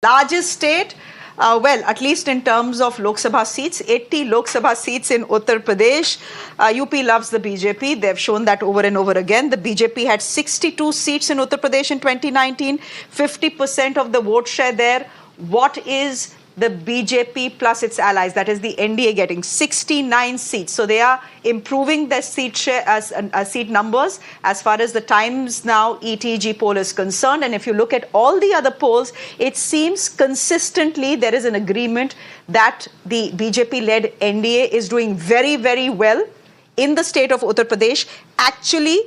Largest state, well, at least in terms of Lok Sabha seats, 80 Lok Sabha seats in Uttar Pradesh. UP loves the BJP. They've shown that over and over again. The BJP had 62 seats in Uttar Pradesh in 2019, 50% of the vote share there. What is the BJP plus its allies, that is the NDA, getting 69 seats. So they are improving their seat share as seat numbers as far as the Times Now ETG poll is concerned. And if you look at all the other polls, it seems consistently there is an agreement that the BJP-led NDA is doing very, very well in the state of Uttar Pradesh, actually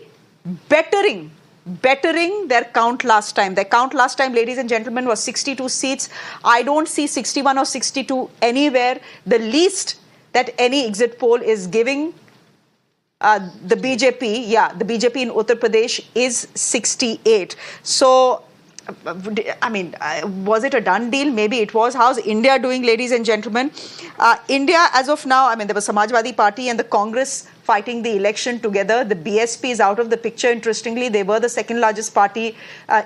bettering their count last time. Their count last time, ladies and gentlemen, was 62 seats. I don't see 61 or 62 anywhere. The least that any exit poll is giving the BJP, the BJP in Uttar Pradesh is 68. So, I mean, was it a done deal? Maybe it was. How's India doing, ladies and gentlemen? India, as of now, I mean, there was Samajwadi Party and the Congress fighting the election together. The BSP is out of the picture, interestingly. They were the second largest party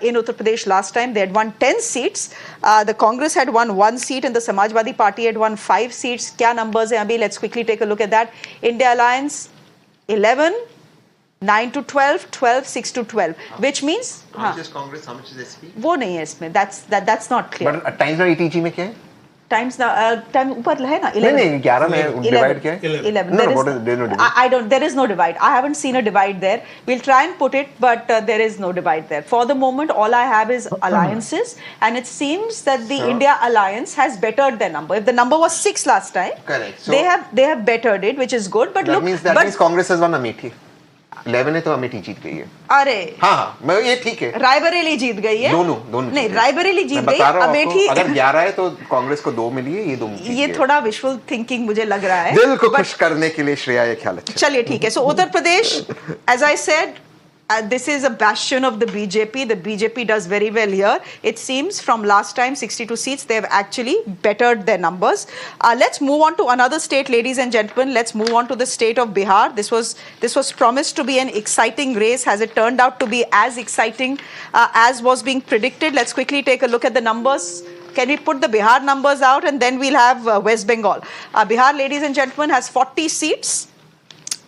in Uttar Pradesh last time. They had won 10 seats. The Congress had won 1 seat and the Samajwadi Party had won 5 seats. Kya numbers hai abhi? Let's quickly take a look at that. India Alliance, 11, 9 to 12, 12, 6 to 12, which means... How much is Congress, how much is SP? वो नहीं है इसमें. That's not clear. But Times Now ETG में क्या है? Times Now time ऊपर है ना 11. नहीं 11 में divide क्या है? 11. No, there is no divide. There is no divide. I haven't seen a divide there. We'll try and put it, but there is no divide there. For the moment, all I have is alliances, and it seems that the India Alliance has bettered their number. If the number was 6 last time, correct. So they have bettered it, which is good. But that look, means Congress has won Amethi. 11 है तो अमेठी जीत गई है. अरे हाँ मैं ये ठीक है. रायबरेली जीत गई है. दोनों नहीं, रायबरेली जीत गई. अमेठी अगर 11 है तो कांग्रेस को 2 मिली है, ये 2 मिली है. ये थोड़ा विजुअल थिंकिंग मुझे लग रहा है. दिल को खुश करने के लिए श्रेया ये ख्याल अच्छा. चलिए ठीक है. सो Uttar Pradesh, as I said, this is a bastion of the BJP. The BJP does very well here. It seems from last time, 62 seats, they have actually bettered their numbers. Let's move on to another state, ladies and gentlemen. Let's move on to the state of Bihar. This was promised to be an exciting race. Has it turned out to be as exciting as was being predicted? Let's quickly take a look at the numbers. Can we put the Bihar numbers out and then we'll have West Bengal. Bihar, ladies and gentlemen, has 40 seats.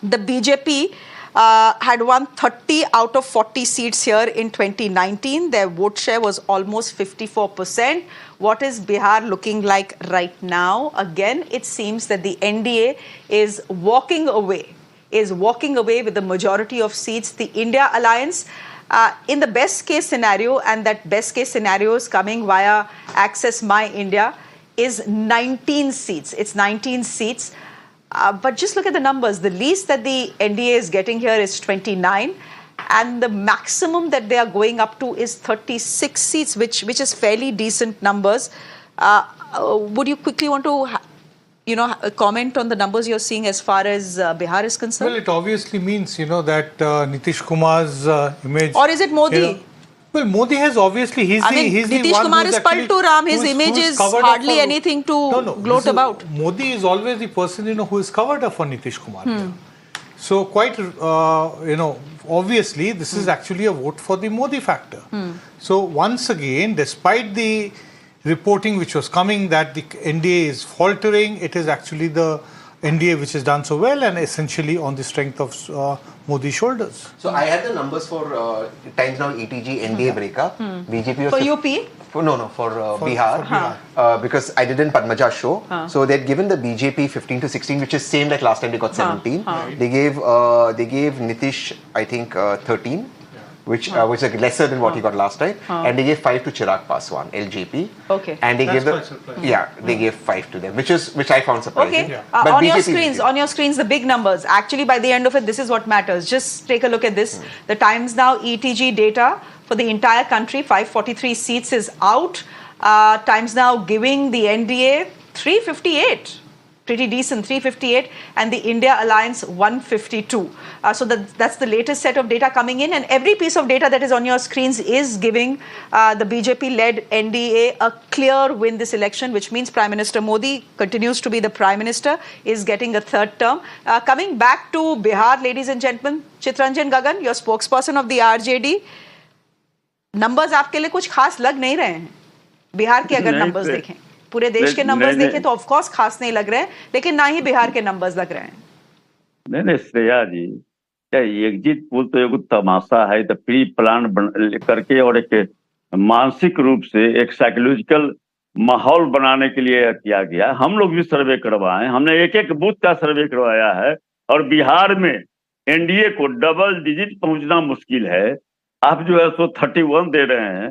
The BJP had won 30 out of 40 seats here in 2019. Their vote share was almost 54%. What is Bihar looking like right now? Again, it seems that the NDA is walking away with the majority of seats. The India Alliance, in the best case scenario, and that best case scenario is coming via Access My India, is 19 seats. It's 19 seats. But just look at the numbers. The least that the NDA is getting here is 29, and the maximum that they are going up to is 36 seats, which is fairly decent numbers. Would you quickly want to, comment on the numbers you're seeing as far as Bihar is concerned? Well, it obviously means, that Nitish Kumar's image... Or is it Modi? Well, Modi has obviously, he's the Nitish one Kumar who's is Paltu Ram. His image is hardly anything to gloat about. Modi is always the person, who is covered up for Nitish Kumar. So quite, obviously, this is actually a vote for the Modi factor. So once again, despite the reporting which was coming that the NDA is faltering, it is actually the NDA which has done so well and essentially on the strength of Modi's shoulders. So I had the numbers for Times Now ETG NDA breakup. BJP was for UP? For Bihar. Because I did in Padmaja show. So they'd given the BJP 15 to 16, which is same like last time they got 17. They gave Nitish, I think, 13. Which was lesser than what he got last time, and they gave 5 to Chirag Paswan, LJP. Okay. And they gave they gave 5 to them, which I found surprising. Okay. But on your screens, the big numbers. Actually, by the end of it, this is what matters. Just take a look at this. The Times Now ETG data for the entire country, 543 seats is out. Times Now giving the NDA 358. Pretty decent, 358, and the India Alliance 152. So that's the latest set of data coming in, and every piece of data that is on your screens is giving the BJP-led NDA a clear win this election, which means Prime Minister Modi continues to be the Prime Minister, is getting a 3rd term. Coming back to Bihar, ladies and gentlemen, Chitranjan Gagan, your spokesperson of the RJD, numbers आपके लिए कुछ खास लग नहीं रहे हैं. बिहार के अगर नहीं, नंबर्स देखें, पूरे देश के नंबर्स नहीं, देखें तो ऑफ कोर्स खास नहीं लग रहे हैं, लेकिन ना ही बिहार के नंबर्स लग रहे हैं। नहीं श्रेया जी, क्या एग्जिट पोल तो एक तमाशा है, तो प्री प्लान करके और एक मानसिक रूप से एक साइकोलॉजिकल माहौल बनाने के लिए किया गया। हम लोग भी सर्वे करवाए, हमने एक एक बूथ का सर्वे करवाया है, और बिहार में एनडीए को डबल डिजिट पहुंचना मुश्किल है। आप जो है सो 31 दे रहे हैं,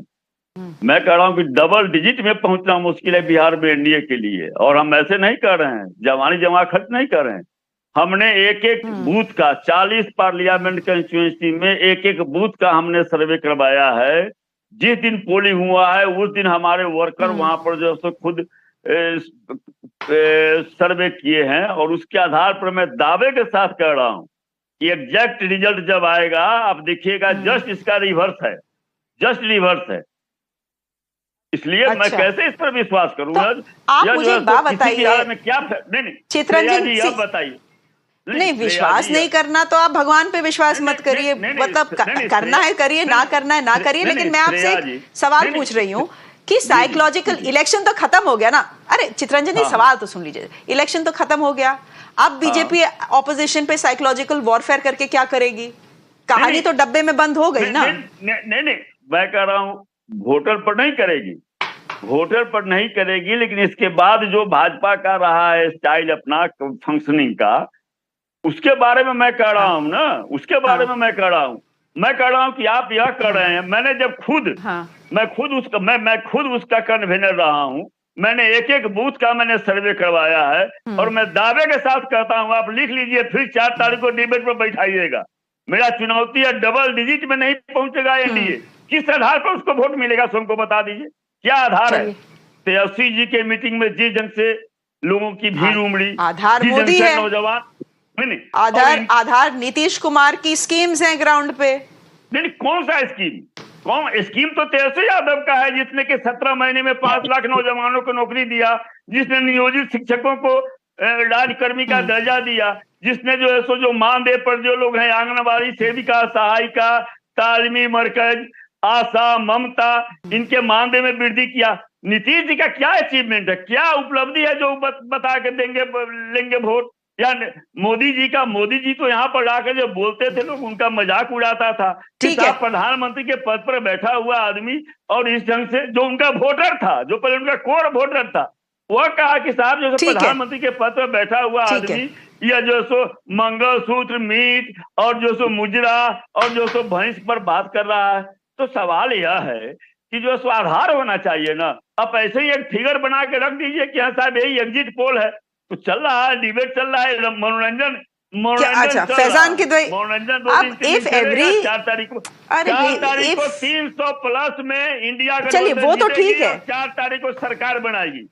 मैं कह रहा हूं कि डबल डिजिट में पहुंचना मुश्किल है बिहार में एनडीए के लिए। और हम ऐसे नहीं कर रहे हैं, जवानी जमा खर्च नहीं कर रहे हैं। हमने एक एक बूथ का 40 पार्लियामेंट कंस्टिट्यूएंसी में एक एक बूथ का हमने सर्वे करवाया है। जिस दिन पोलिंग हुआ है उस दिन हमारे वर्कर वहां पर जो है खुद सर्वे किए हैं, और उसके आधार पर मैं दावे के साथ कह रहा हूं कि एग्जैक्ट रिजल्ट जब आएगा आप देखिएगा, जस्ट इसका रिवर्स है, जस्ट रिवर्स है। इसलिए अच्छा। मैं कैसे इस पर विश्वास करूंगा? तो आप मुझे एक बात बताइए, में क्या नहीं चित्रंजन जी, आप बताइए। नहीं, विश्वास नहीं करना तो आप भगवान पे विश्वास मत करिए, मतलब करना है करिए, ना करना है ना करिए। लेकिन मैं आपसे एक सवाल पूछ रही हूँ कि साइकोलॉजिकल इलेक्शन तो खत्म हो गया ना। अरे चित्रंजन जी, सवाल तो सुन लीजिए, इलेक्शन तो खत्म हो गया, अब बीजेपी ऑपोजिशन पे साइकोलॉजिकल वॉरफेयर करके क्या करेगी? कहानी तो डब्बे में बंद हो गई ना। नहीं, मैं कह रहा हूँ वोटर पर नहीं करेगी, वोटर पर नहीं करेगी, लेकिन इसके बाद जो भाजपा का रहा है स्टाइल अपना फंक्शनिंग का, उसके बारे में मैं कह रहा हूं ना, उसके बारे में मैं कह रहा हूं। मैं कह रहा हूं कि आप यह कर रहे हैं, मैंने जब खुद मैं खुद उसका कन्वीनर रहा हूं, मैंने एक एक बूथ का मैंने सर्वे करवाया है, और मैं दावे के साथ कहता हूं, आप लिख लीजिए, फिर 4 तारीख को डिबेट पर बैठाइएगा। मेरा चुनौती है, डबल डिजिट में नहीं पहुंचेगा एनडीए। किस आधार पर उसको वोट मिलेगा, हमको बता दीजिए, क्या आधार है? तेजस्वी जी के मीटिंग में जिस ढंग से लोगों की भीड़ उमड़ी, आधार मोदी है, नौजवान आधार नीतीश कुमार की स्कीम्स हैं ग्राउंड पे। नहीं, कौन सा स्कीम? कौन स्कीम? तो तेजस्वी यादव का है, जिसने कि 17 महीने में 5 लाख नौजवानों को नौकरी दिया, जिसने नियोजित शिक्षकों को राजकर्मी का दर्जा दिया, जिसने जो है सो जो मानदेय पर जो लोग हैं, आंगनबाड़ी सेविका, सहायिका, तालीमी मरकज, आशा, ममता, इनके मानदेय में वृद्धि किया। नीतीश जी का क्या अचीवमेंट है, क्या उपलब्धि है जो बता के लेंगे वोट? या मोदी जी तो यहाँ पर आकर जब बोलते थे लोग उनका मजाक उड़ाता था कि साहब प्रधानमंत्री के पद पर बैठा हुआ आदमी, और इस ढंग से जो उनका वोटर था, जो पहले उनका कोर वोटर था, वह कहा कि साहब जो प्रधानमंत्री के पद पर बैठा हुआ आदमी या जो सो मंगलसूत्र, मीट और जो सो मुजरा और जो सो भैंस पर बात कर रहा है। तो सवाल यह है कि जो सो आधार होना चाहिए ना। आप ऐसे ही एक फिगर बना के रख दीजिए कि हाँ साहब यही एग्जिट पोल है, तो चल रहा है, डिबेट चल रहा है, मनोरंजन अच्छा, फैजान की मनोरंजन 4 तारीख को 300 प्लस में इंडिया, चलिए वो तो ठीक है, 4 तारीख को सरकार बनाएगी।